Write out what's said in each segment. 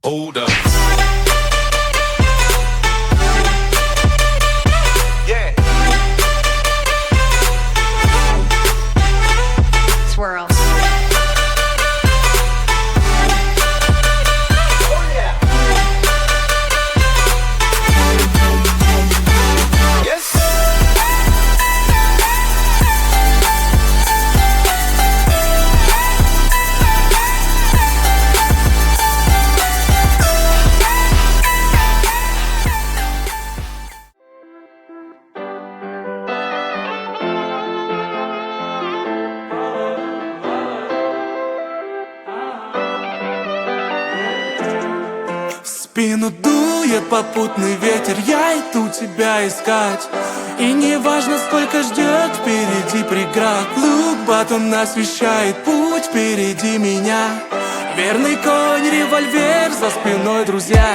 Hold up. Yeah. Swirl. Oh yeah. Yes. В спину дует попутный ветер, я иду тебя искать. И не важно, сколько ждет впереди преград. Лук батон освещает путь впереди меня. Верный конь, револьвер за спиной, друзья.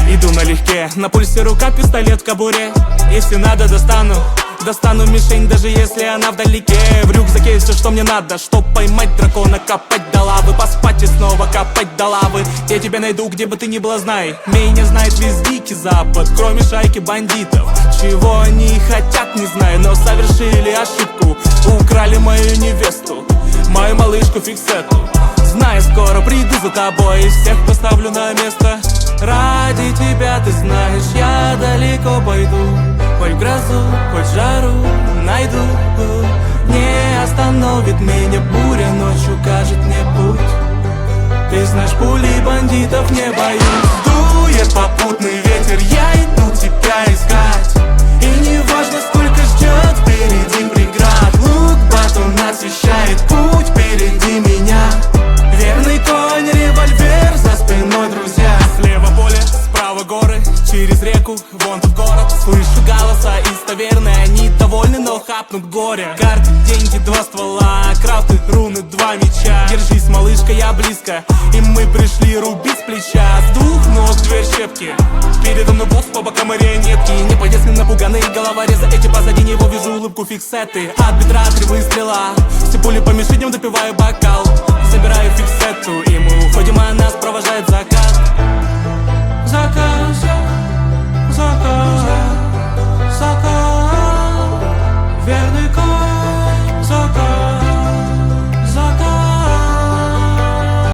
Иду налегке, на пульсе рука, пистолет в кобуре. Если надо, достану мишень, даже если она вдалеке. В рюкзаке есть все, что мне надо, чтоб поймать дракона, копать до лавы, поспать и снова копать до лавы. Я тебя найду, где бы ты ни была, знай. Меня знает весь дикий запад, кроме шайки бандитов. Чего они хотят, не знаю, но совершили ошибку. Украли мою невесту, мою малышку Фиксету. Знаю, скоро приду за тобой и всех поставлю на место. Ради тебя, ты знаешь, я далеко пойду. Хоть в грозу, хоть в жару найду. Не остановит меня буря, ночью укажет мне путь. Ты знаешь, пули бандитов не боюсь. Дует попутный ветер, я иду тебя искать. И не важно, сколько ждет впереди преград. Лук батон освещает путь впереди меня. Верный конь, револьвер за спиной, друзья. Слева поле, справа горы, через реку, вон тут город. Слышу голоса из таверны, они довольны, но хапнут горе. Карты, деньги, два ствола, крафты, руны, два меча. Держись, малышка, я близко, и мы пришли рубить с плеча. С двух ног дверь щепки, передо мной босс, по бокам марионетки. Не по-детски напуганные головорезы, эти позади него вижу улыбку Фиксеты. От бедра 3 выстрела, все пули по мишеням, допиваю бокал. Забираю Фиксету, и мы уходим, а нас провожает закат. Закат.